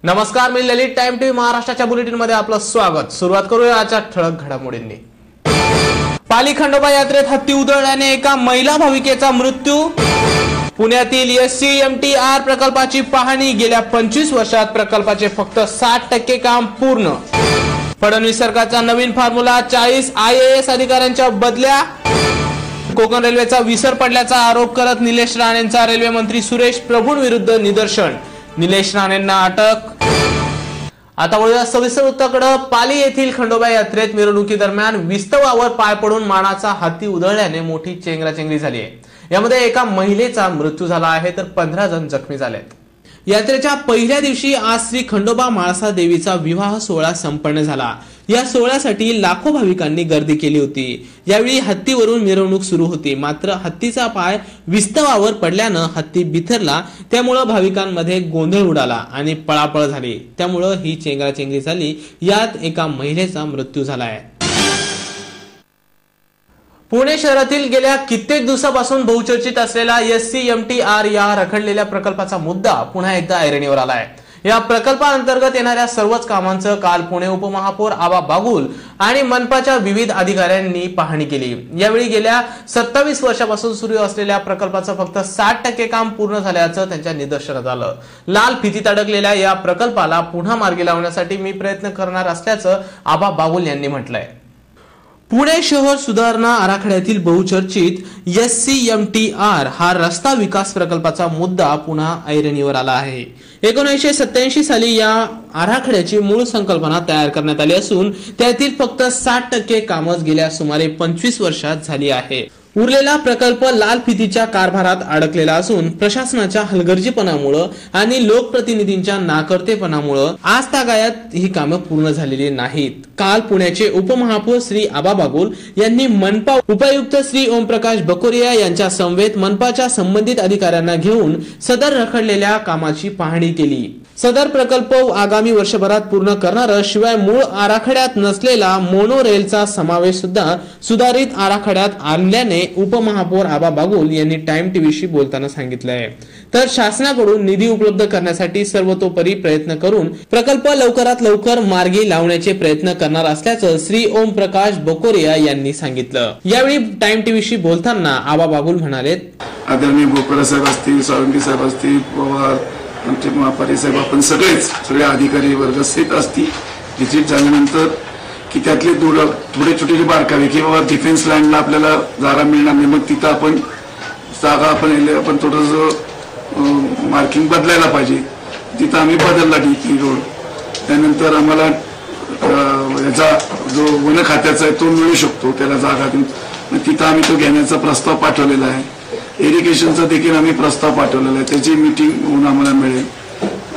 नमस्कार, मी ललित. Time TV महाराष्ट्राच्या bulletin मध्ये आपलं स्वागत. सुरुवात करूया आजच्या ठळक घडामोडींनी. पाली खंडोबा यात्रेत हत्ती उधळल्याने एका महिला भाविकेचा मृत्यू. पुण्यातील SCMTR प्रकल्पाची पाहणी. गेल्या 25 वर्षात प्रकल्पाचे फक्त 60% काम पूर्ण. फडणवीस सरकारचा नवीन फॉर्म्युला. 40 IAS अधिकाऱ्यांच्या बदल्या. कोकण रेल्वेचा विसर पडल्याचा आरोप करत निलेश राणेंचा रेल्वे मंत्री सुरेश प्रभूंविरुद्ध निदर्शन. निलेश राणेंना अटक. आता वळूया सविस्तर वृत्ताकडे. पाली येथील खंडोबा यात्रेत मिरवणुकीदरम्यान विस्तवावर पाय पडून मानाचा हत्ती उधळल्याने मोठी चेंगराचेंगरी झाली आहे. यामध्ये एका महिलेचा मृत्यू झाला आहे तर 15 जण जखमी झालेत. यात्रेच्या पहिल्या दिवशी आज श्री खंडोबा म्हाळसा देवीचा विवाह सोहळा संपन्न झाला. या सोहळ्यासाठी लाखो भाविकांनी गर्दी केली होती. यावेळी हत्तीवरून मिरवणूक सुरू होती. मात्र हत्तीचा पाय विस्तवावर पडल्यानं हत्ती बिथरला. त्यामुळे भाविकांमध्ये गोंधळ उडाला आणि पळापळ झाली. त्यामुळे ही चेंगराचेंगरी झाली. यात एका महिलेचा मृत्यू झाला आहे. पुणे शहरातील गेल्या कित्येक दिवसापासून बहुचर्चित असलेला SCMTR या रखडलेल्या प्रकल्पाचा मुद्दा पुन्हा एकदा ऐरणीवर आला आहे. या प्रकल्पाअंतर्गत येणाऱ्या सर्वच कामांचं काल पुणे उपमहापौर आबा बागुल आणि मनपाच्या विविध अधिकाऱ्यांनी पाहणी केली. यावेळी गेल्या 27 वर्षापासून सुरू असलेल्या प्रकल्पाचं फक्त 60% काम पूर्ण झाल्याचं त्यांच्या निदर्शनास आलं. लाल फितीत अडकलेल्या या प्रकल्पाला पुन्हा मार्गी लावण्यासाठी मी प्रयत्न करणार असल्याचं आबा बागुल यांनी म्हटलंय. पुणे शहर सुधारणा आराखड्यातील बहुचर्चित SCMTR हा रस्ता विकास प्रकल्पाचा मुद्दा पुन्हा ऐरणीवर आला आहे. 1987 साली या आराखड्याची मूळ संकल्पना तयार करण्यात आली असून त्यातील फक्त 60% कामच गेल्या सुमारे 25 वर्षात झाली आहे. उरलेला प्रकल्प लाल फितीच्या कारभारात अडकलेला असून प्रशासनाच्या हलगर्जीपणामुळे आणि लोकप्रतिनिधींच्या नाकर्तेपणामुळे आजतागायत ही कामं पूर्ण झालेली नाहीत. काल पुण्याचे उपमहापौर श्री आबा बागुल यांनी मनपा उपायुक्त श्री ओमप्रकाश बकोरिया यांच्या समवेत मनपाच्या संबंधित अधिकाऱ्यांना घेऊन सदर रखडलेल्या कामाची पाहणी केली. सदर प्रकल्प आगामी वर्षभरात पूर्ण करणार. शिवाय मूळ आराखड्यात नसलेला मोनो रेलचा समावेश सुद्धा सुधारित आराखड्यात आणल्याने उपमहापौर आबा बागुल यांनी टाइम टीव्हीशी बोलताना सांगितलंय. तर शासनाकडून निधी उपलब्ध करण्यासाठी सर्वतोपरी प्रयत्न करून प्रकल्प लवकरात लवकर मार्गी लावण्याचे प्रयत्न करणार असल्याचं श्री ओम प्रकाश बकोरिया यांनी सांगितलं. यावेळी टाइम टीव्हीशी बोलताना आबा बागुल म्हणाले, आदरणीय बोकडा साहेब असतील, सावंगी साहेब असतील, पवार, आमचे महापारी साहेब, आपण सगळे अधिकारी वर्ग स्थित असतील. व्हिजिट झाल्यानंतर की त्यातले थोडे छोटे बारकावे की बाबा डिफेन्स लाईनला आपल्याला जागा मिळणार नाही, मग तिथं आपण जागा आपण थोडंसं मार्किंग बदलायला पाहिजे. तिथं आम्ही बदलला DP रोड. त्यानंतर आम्हाला याचा जो वन खात्याचा आहे तो मिळू शकतो, त्याला जागा देऊन तिथं आम्ही तो घेण्याचा प्रस्ताव पाठवलेला आहे. इरिगेशनचा देखील आम्ही प्रस्ताव पाठवलेला आहे. त्याची मीटिंग होऊन आम्हाला मिळेल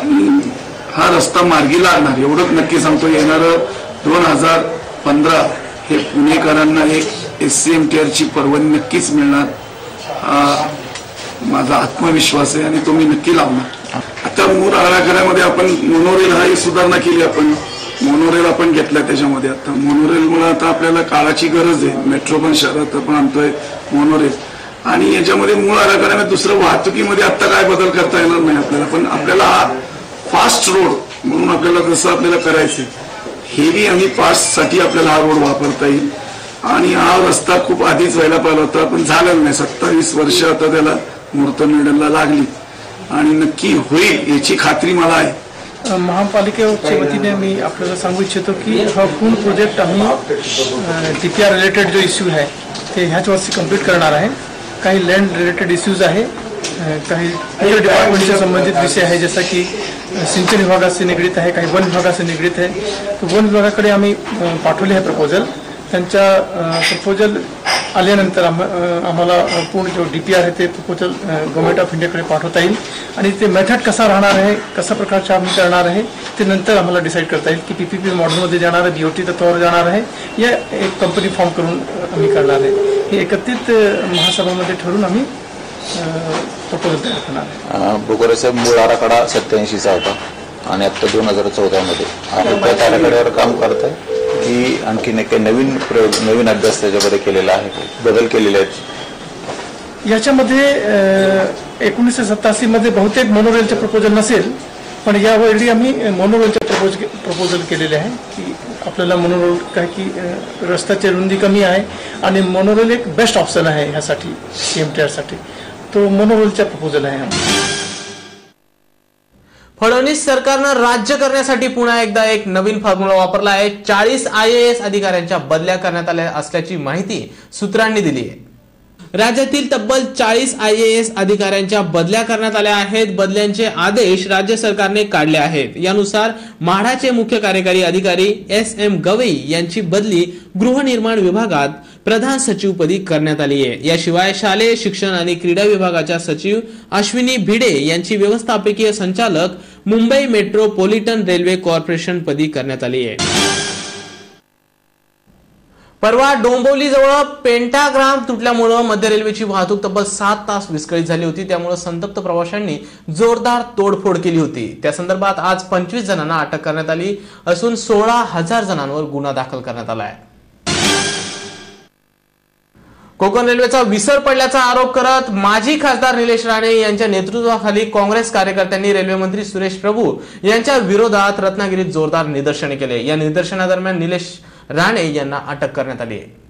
आणि हा रस्ता मार्गी लागणार एवढंच नक्की सांगतो. येणारं 2015 हे पुणेकरांना एक SCMTR ची परवानगी नक्कीच मिळणार हा माझा आत्मविश्वास आहे आणि तो मी नक्की लावणार. आता मूळ आराखड्यामध्ये आपण मोनोरेल हा एक सुधारणा केली. आपण मोनोरेल आपण घेतला त्याच्यामध्ये. आता मोनोरेलमुळे आता आपल्याला काळाची गरज आहे. मेट्रो पण शहरात आपण आणतोय मोनोरेल आणि याच्यामध्ये मूळ आराखड्यामध्ये दुसरं वाहतुकीमध्ये आता काय बदल करता येणार नाही आपल्याला. पण आपल्याला हा फास्ट रोड म्हणून आपल्याला जसं आपल्याला करायचं हेवी आणि फास्ट साठी आपल्याला हा रोड वापरता येईल. आणि हा रस्ता खूप आधीच व्हायला पाहिजे होता पण झालेला नाही. 27 वर्ष आता त्याला मुहूर्त मिळायला लागली आणि नक्की होईल याची खात्री मला आहे. महापालिकेच्या वतीने मी आपल्याला सांगू इच्छितो की हा पूर्ण प्रोजेक्ट आम्ही DPR रिलेटेड जो इश्यू आहे ते ह्याच वर्षी कंप्लीट करणार आहे. काही लँड रिलेटेड इश्यूज आहे, काही डिपार्टमेंटशी संबंधित विषय आहे, जसं की सिंचन विभागाशी निगडीत आहे, काही वन विभागाशी निगडीत आहे. तर वन विभागाकडे आम्ही पाठवले आहे प्रपोजल. त्यांच्या प्रपोजल आल्यानंतर आम्हाला पूर्ण जो DPR आहे ते प्रपोजल गव्हर्नमेंट ऑफ इंडियाकडे पाठवता येईल आणि ते मेथड कसा राहणार आहे, कशा प्रकारचे आम्ही करणार आहे ते नंतर आम्हाला डिसाईड करता येईल की PPP मॉडेलमध्ये जाणार आहे, BOT तत्वावर जाणार आहे या एक कंपनी फॉर्म करून आम्ही करणार आहे. हे एकत्रित महासभामध्ये ठरवून आम्ही प्रपोजल तयार करणार आहे. बोकोरे साहेब, मूळ आराखडा 87चा होता आणि आता 2014 मध्ये त्या आराखड्यावर काम करत आहे की आणखीन काही नवीन अभ्यास त्याच्यामध्ये केलेला आहे, बदल केलेले आहेत. याच्यामध्ये 1987 मध्ये बहुतेक मोनोरेलचे प्रपोजल नसेल पण यावेळी आम्ही मोनोरोलचे प्रपोजल केलेले आहे की आपल्याला मोनोरोल काय की रस्त्याची रुंदी कमी आहे आणि मोनोरोल एक बेस्ट ऑप्शन आहे ह्यासाठी CMTR साठी. तो मोनोरोलचा प्रपोजल आहे. फडणवीस सरकारनं राज्य करण्यासाठी पुन्हा एकदा एक नवीन फॉर्म्युला वापरला आहे. 40 IAS अधिकाऱ्यांच्या बदल्या करण्यात आल्या असल्याची माहिती सूत्रांनी दिली आहे. राज्यातील तब्बल 40 IAS अधिकाऱ्यांच्या बदल्या करण्यात आल्या आहेत. बदल्यांचे आदेश राज्य सरकारने काढले आहेत. यानुसार म्हाडाचे मुख्य कार्यकारी अधिकारी SM गवई यांची बदली गृहनिर्माण विभागात प्रधान सचिवपदी करण्यात आली आहे. याशिवाय शालेय शिक्षण आणि क्रीडा विभागाच्या सचिव अश्विनी भिडे यांची व्यवस्थापकीय संचालक मुंबई मेट्रोपॉलिटन रेल्वे कॉर्पोरेशन पदी करण्यात आली आहे. परवा डोंबिवलीजवळ पेंटाग्राम तुटल्यामुळे मध्य रेल्वेची वाहतूक तब्बल 7 तास विस्कळीत झाली होती. त्यामुळे संतप्त प्रवाशांनी जोरदार तोडफोड केली होती. त्या संदर्भात आज 25 जणांना अटक करण्यात आली असून 16,000 जणांवर गुन्हा दाखल करण्यात आला आहे. कोकण रेल्वेचा विसर पडल्याचा आरोप करत माजी खासदार निलेश राणे यांच्या नेतृत्वाखाली काँग्रेस कार्यकर्त्यांनी रेल्वे मंत्री सुरेश प्रभू यांच्या विरोधात रत्नागिरीत जोरदार निदर्शने केले. या निदर्शनादरम्यान निलेश राणे यांना अटक करण्यात आली आहे.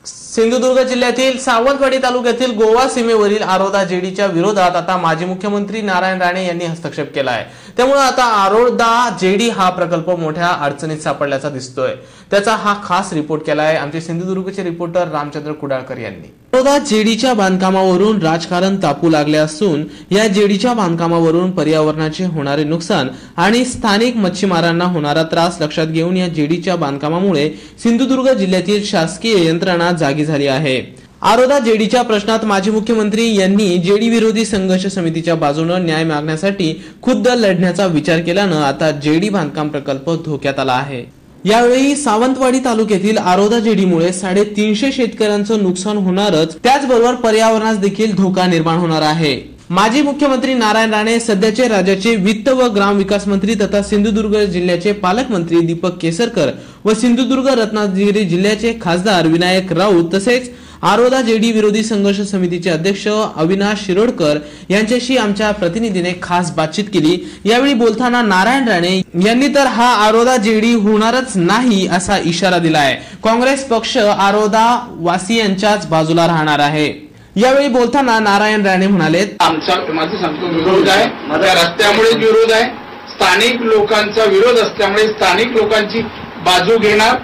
सिंधुदुर्ग जिल्ह्यातील सावंतवाडी तालुक्यातील गोवा सीमेवरील आरोदा जेडीच्या विरोधात आता माजी मुख्यमंत्री नारायण राणे यांनी हस्तक्षेप केला आहे. त्यामुळे आता आरोदा जेडी हा प्रकल्प मोठ्या अडचणीत सापडल्याचा दिसतोय. त्याचा हा खास रिपोर्ट केला आहे आमचे सिंधुदुर्गचे रिपोर्टर रामचंद्र कुडाळकर यांनी. आरोदा जेडीच्या बांधकामावरून राजकारण तापू लागले असून या जेडीच्या बांधकामावरून पर्यावरणाचे होणारे नुकसान आणि स्थानिक मच्छीमारांना होणारा त्रास लक्षात घेऊन या जेडीच्या बांधकामामुळे सिंधुदुर्ग जिल्ह्यातील शासकीय यंत्रणा जागी झाली आहे. आरोदा जेडीच्या प्रश्नात माजी मुख्यमंत्री यांनी जेडी विरोधी संघर्ष समितीच्या बाजूने न्याय मागण्यासाठी खुद्द लढण्याचा विचार केल्यानं आता जेडी बांधकाम प्रकल्प धोक्यात आला आहे. यावेळी सावंतवाडी तालुक्यातील आरोदा जेडीमुळे 350 शेतकऱ्यांचं नुकसान होणारच, त्याचबरोबर पर्यावरणास देखील धोका निर्माण होणार आहे. माजी मुख्यमंत्री नारायण राणे, सध्याचे राज्याचे वित्त व ग्राम विकास मंत्री तथा सिंधुदुर्ग जिल्ह्याचे पालकमंत्री दीपक केसरकर व सिंधुदुर्ग रत्नागिरी जिल्ह्याचे खासदार विनायक राऊत तसेच आरोदा जेडी विरोधी संघर्ष समितीचे अध्यक्ष अविनाश शिरोडकर यांच्याशी आमच्या प्रतिनिधीने खास बातचीत केली. यावेळी बोलताना नारायण राणे यांनी तर हा आरोदा जेडी होणारच नाही असा इशारा दिलाय. काँग्रेस पक्ष आरोदा वासियांच्याच बाजूला राहणार आहे. यावेळी बोलताना नारायण राणे म्हणाले, माझं सांगतो विरोध आहे, माझ्या रस्त्यामुळे विरोध आहे, स्थानिक लोकांचा विरोध असल्यामुळे स्थानिक लोकांची बाजू घेणार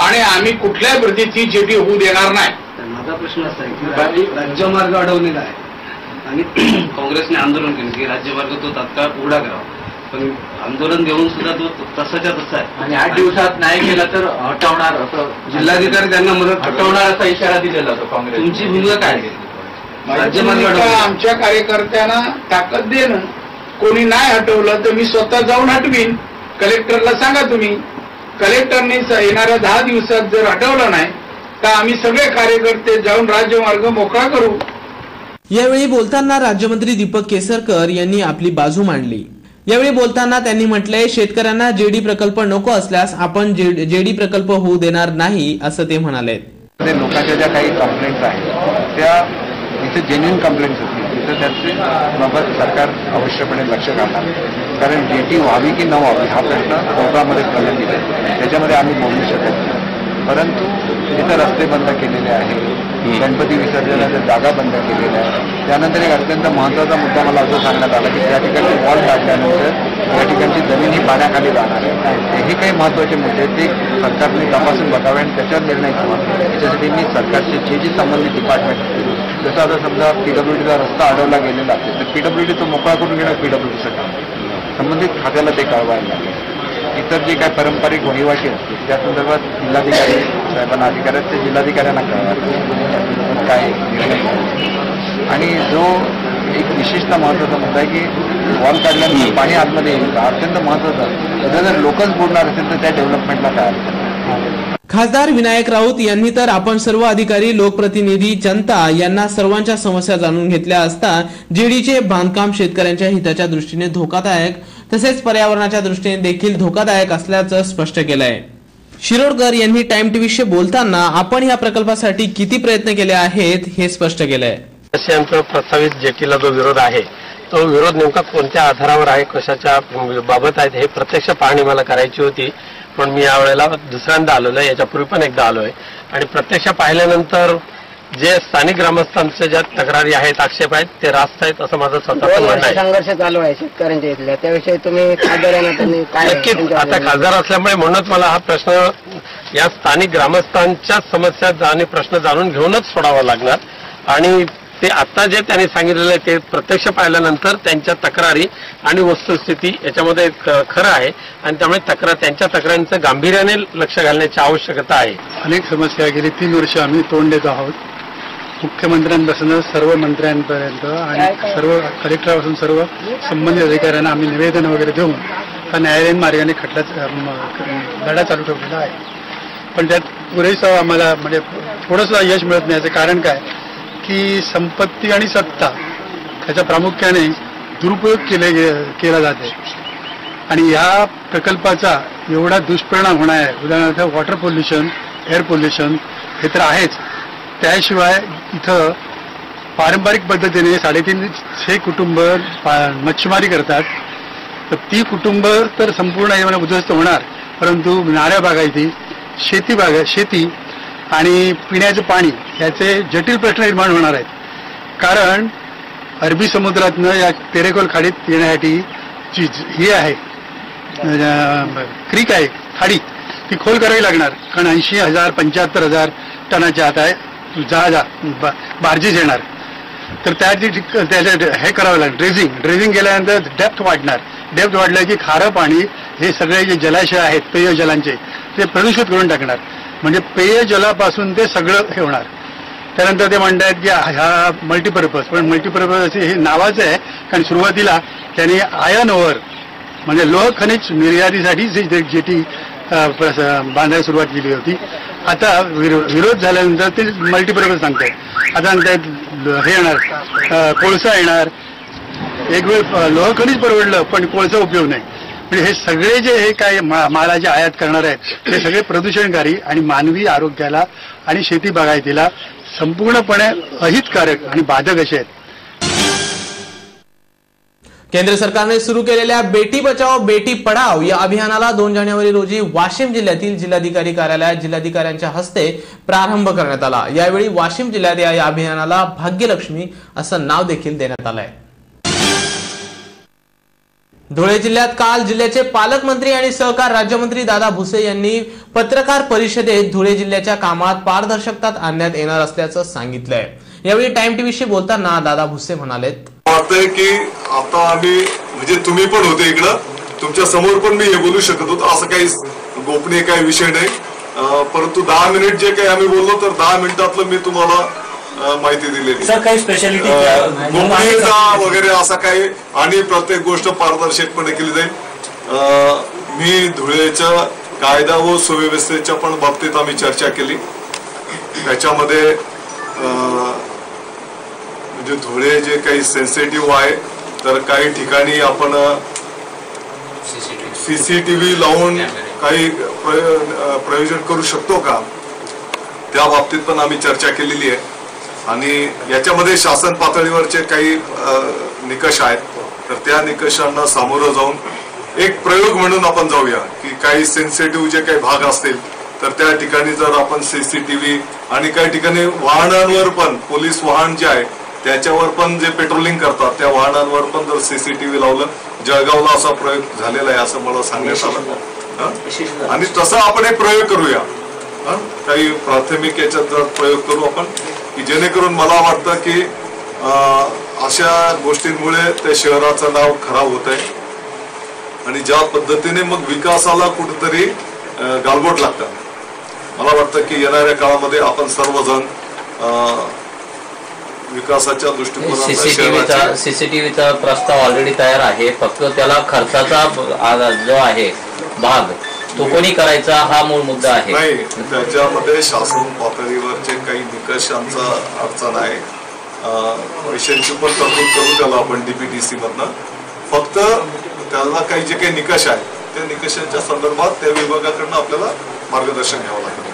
आणि आम्ही कुठल्याही प्रतीची जेडी होऊ देणार नाही. माझा प्रश्न असा आहे की राज्यमार्ग अडवलेला आहे आणि काँग्रेसने आंदोलन केलं की राज्यमार्ग तो तात्काळ उघडा करावा, पण आंदोलन देऊन सुद्धा तो तसाच्या तसा आहे आणि 8 दिवसात नाही केला तर हटवणार असं जिल्हाधिकारी त्यांना मदत हटवणार असा इशारा दिलेला होता काँग्रेस. तुमची भूमिका काय आहे? राज्यमार्ग आमच्या कार्यकर्त्यांना ताकद देणं, कोणी नाही हटवलं तर मी स्वतः जाऊन हटवीन. कलेक्टरला सांगा तुम्ही, कलेक्टरने येणाऱ्या 10 दिवसात जर हटवलं नाही तर आम्ही सगळे कार्यकर्ते जाऊन राज्यमार्ग मोकळा करू. यावेळी बोलताना राज्यमंत्री दीपक केसरकर यांनी आपली बाजू मांडली. यावेळी बोलताना त्यांनी म्हटलंय, शेतकऱ्यांना जेडी प्रकल्प नको असल्यास आपण जेडी प्रकल्प होऊ देणार नाही असं ते म्हणाले. लोकांच्या ज्या काही कंप्लेंट्स आहेत त्या इथे जेन्युइन कंप्लेंट्स होती, तिथं त्याचे बाबत सरकार अवश्यपणे लक्ष घालणार. कारण जेटी व्हावी की न व्हावी हा प्रश्न कोर्टामध्ये प्रलंबित आहे, त्याच्यामध्ये आम्ही बोलू शकत नाही. परंतु तिथं रस्ते बंद केलेले आहे, गणपती विसर्जनाच्या जागा बंद केलेल्या आहे. त्यानंतर एक अत्यंत महत्त्वाचा मुद्दा मला असं सांगण्यात आला की त्या ठिकाणी वॉल काढल्यानंतर या ठिकाणची जमीन ही पाण्याखाली जाणार आहे. हे काही महत्त्वाचे मुद्दे ते सरकारने तपासून बघावे आणि त्याच्यावर निर्णय घ्यावा. याच्यासाठी मी सरकारचे जे संबंधित डिपार्टमेंट, जसं आता समजा PWDचा रस्ता अडवला गेलेला असेल तर PWD तो मोकळा करून घेणं PWDचं काम, संबंधित खात्याला ते कळवायला लागेल. इतर जे काही पारंपरिक वहिवाटी असतील त्या संदर्भात जिल्हाधिकारी साहेबांना अधिकाऱ्यात ते जिल्हाधिकाऱ्यांना कळवायला काय निर्णय. आणि जो एक विशिष्ट महत्त्वाचा मुद्दा आहे की वॉल काढल्यानंतर पाणी आतमध्ये येईल का, अत्यंत महत्त्वाचं. उद्या जर लोकच बोलणार असेल तर त्या डेव्हलपमेंटला काय अडचण. खासदार विनायक राऊत यांनी तर आपण सर्व अधिकारी, लोकप्रतिनिधी, जनता यांना सर्वांच्या समस्या जाणून घेतल्या असता जेडीचे बांधकाम शेतकऱ्यांच्या हिताच्या दृष्टीने धोकादायक तसेच पर्यावरणाच्या दृष्टीने देखील धोकादायक असल्याचं स्पष्ट केलंय. शिरोडकर यांनी टाइम टीव्हीशी बोलताना आपण या प्रकल्पासाठी किती प्रयत्न केले आहेत हे स्पष्ट केलंय. आमचा प्रस्तावित जेटीला जो विरोध आहे तो विरोध नेमका कोणत्या आधारावर आहे, कशाच्या बाबत आहे हे प्रत्यक्ष पाहणी मला करायची होती. पण मी यावेळेला दुसऱ्यांदा आलेलो आहे, याच्यापूर्वी पण एकदा आलोय आणि प्रत्यक्ष पाहिल्यानंतर जे स्थानिक ग्रामस्थांच्या ज्या तक्रारी आहेत, आक्षेप आहेत ते रास्त आहेत असं माझं स्वतःचं म्हणणं आहे. संघर्ष चालू आहे शेतकऱ्यांच्या इथल्या, त्याविषयी तुम्ही नक्कीच आता खासदार असल्यामुळे म्हणूनच मला हा प्रश्न या स्थानिक ग्रामस्थांच्या समस्या आणि प्रश्न जाणून घेऊनच सोडावा लागणार आणि ते आता जे त्यांनी सांगितलेलं आहे ते प्रत्यक्ष पाहिल्यानंतर त्यांच्या तक्रारी आणि वस्तुस्थिती याच्यामध्ये खरं आहे आणि त्यामुळे त्यांच्या तक्रारींचं गांभीर्याने लक्ष घालण्याची आवश्यकता आहे. अनेक समस्या गेली 3 वर्ष आम्ही तोंड देत आहोत. मुख्यमंत्र्यांपासून सर्व मंत्र्यांपर्यंत आणि सर्व कलेक्टरपासून सर्व संबंधित अधिकाऱ्यांना आम्ही निवेदन वगैरे देऊन हा न्यायालयीन मार्गाने लढा चालू ठेवलेला आहे. पण त्यात पुरेसं आम्हाला म्हणजे थोडंसं यश मिळत नाही. याचं कारण काय की संपत्ती आणि सत्ता याचा प्रामुख्याने दुरुपयोग केला जाते आणि या प्रकल्पाचा एवढा दुष्परिणाम होणार आहे. उदाहरणार्थ वॉटर पोल्युशन, एअर पोल्युशन हे तर आहेच. त्याशिवाय इथं पारंपरिक पद्धतीने 350 कुटुंब मच्छीमारी करतात. तर ती कुटुंब तर संपूर्ण उद्ध्वस्त होणार, परंतु नाऱ्या बागायती, शेती आणि पिण्याचं पाणी याचे जटिल प्रश्न निर्माण होणार आहेत. कारण अरबी समुद्रातनं या तेरेखोल खाडीत येण्यासाठी जी ही आहे क्रीक आहे, खाडी ती खोल करावी लागणार. कारण 80,000 75,000 टनाच्या आत आहे बार्जेस येणार. तर त्याच्या हे करावं लागेल, ड्रेजिंग केल्यानंतर डेप्थ वाढणार. डेप्थ वाढलं की खारं पाणी हे सगळे जे जलाशय आहेत पेयजलांचे ते प्रदूषित करून टाकणार. म्हणजे पेयजलापासून ते सगळं हे होणार. त्यानंतर ते म्हणतात की हा मल्टीपर्पज, पण मल्टीपर्पज हे नावाचं आहे कारण सुरुवातीला त्यांनी आयर्न ओव्हर म्हणजे लोह खनिज निर्यातीसाठी जेटी बांधायला सुरुवात केली होती. आता विरोध झाल्यानंतर ते मल्टीपर्पज सांगतायत. आता सांगतायत हे येणार कोळसा येणार. एक वेळ लोह खनिज परवडलं पण कोळसा उपयोग नाही. म्हणजे हे सगळे जे हे काय मालाचे आयात करणार आहेत ते सगळे प्रदूषणकारी आणि मानवी आरोग्याला आणि शेती बागायतीला संपूर्णपणे अहितकारक आणि बाधक असे आहेत. केंद्र सरकारने सुरू केलेल्या बेटी बचाओ बेटी पढाओ या अभियानाला 2 जानेवारी रोजी वाशिम जिल्ह्यातील जिल्हाधिकारी कार्यालयात जिल्हाधिकाऱ्यांच्या हस्ते प्रारंभ करण्यात आला. यावेळी वाशिम जिल्ह्यात या अभियानाला भाग्यलक्ष्मी असं नाव देखील देण्यात आलंय. धुळे जिल्ह्यात काल जिल्ह्याचे पालकमंत्री आणि सहकार राज्यमंत्री दादा भुसे यांनी पत्रकार परिषदेत धुळे जिल्ह्याच्या कामात पारदर्शकता आणण्यात येणार असल्याचं सांगितलंय. यावेळी टाइम टीव्हीशी बोलताना दादा भुसे म्हणाले, वाटतंय की आता आम्ही म्हणजे तुम्ही पण होते इकडं, तुमच्या समोर पण मी हे बोलू शकत होतो. असं काही गोपनीय काही विषय नाही. परंतु 10 मिनिट जे काही आम्ही बोललो तर 10 मिनिटातलं मी तुम्हाला माहिती दिलेली. सर काही स्पेशालिटी गोपनीयता वगैरे असं काही आणि प्रत्येक गोष्ट पारदर्शकपणे केली जाईल. मी धुळेच्या कायदा व सुव्यवस्थेच्या पण बाबतीत आम्ही चर्चा केली. त्याच्यामध्ये म्हणजे धुळे जे काही सेन्सिटिव्ह आहे तर काही ठिकाणी आपण सीसीटीव्ही लावून काही प्रयोजन करू शकतो का, त्या बाबतीत पण आम्ही चर्चा केलेली आहे. आणि याच्यामध्ये शासन पातळीवरचे काही निकष आहेत तर त्या निकषांना सामोरं जाऊन एक प्रयोग म्हणून आपण जाऊया की काही सेन्सिटिव्ह जे काही भाग असतील तर त्या ठिकाणी जर आपण सीसीटीव्ही आणि काही ठिकाणी वाहनांवर पण पोलीस वाहन जे आहे त्याच्यावर पण जे पेट्रोलिंग करतात त्या वाहनांवर पण जर सीसीटीव्ही लावलं. जळगावला असा प्रयोग झालेला आहे असं मला सांगण्यात आलं आणि तसा आपण एक प्रयोग करूया. काही प्राथमिक याच्यात जर प्रयोग करू आपण की जेणेकरून मला वाटतं की अशा गोष्टींमुळे त्या शहराचं नाव खराब होत आहे आणि ज्या पद्धतीने मग विकासाला कुठेतरी गालबोट लागतं. मला वाटतं की येणाऱ्या काळामध्ये आपण सर्वजण विकासाच्या दृष्टिकोनातून सीसीटीव्हीचा प्रस्ताव ऑलरेडी तयार आहे. फक्त त्याला खर्चाचा जो आहे भाग तो कोणी करायचा हा मूळ मुद्दा आहे. नाही, त्याच्यामध्ये शासन पातळीवरचे काही निकषांचा अडचण आहे. पैशांची पण तरतूद करू त्याला आपण डीपीटीसी मधनं. फक्त त्याला काही जे काही निकष आहेत त्या निकषांच्या संदर्भात त्या विभागाकडनं आपल्याला मार्गदर्शन घ्यावं लागतं.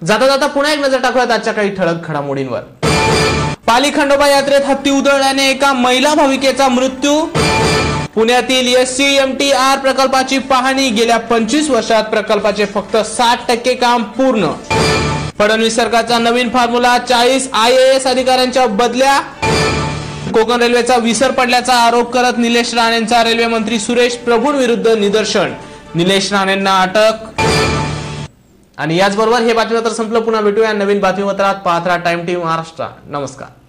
जाता जाता पुन्हा एक नजर टाकूयात आजच्या काही ठळक घडामोडींवर. पाली खंडोबा यात्रेत हत्ती उधळल्याने एका महिला भाविकेचा मृत्यू. पुण्यातील SCMTR प्रकल्पाची पाहणी. गेल्या 25 वर्षात प्रकल्पाचे फक्त 60% काम पूर्ण. फडणवीस सरकारचा नवीन फॉर्म्युला. 40 IAS अधिकाऱ्यांच्या बदल्या. कोकण रेल्वेचा विसर पडल्याचा आरोप करत निलेश राणेंचा रेल्वे मंत्री सुरेश प्रभूंविरुद्ध निदर्शन. निलेश राणेंना अटक. आणि याचबरोबर हे बातमीपत्र संपलं. पुन्हा भेटूया नवीन बातमीपत्रात. पाहत राहा टाइम टीव्ही महाराष्ट्र. नमस्कार.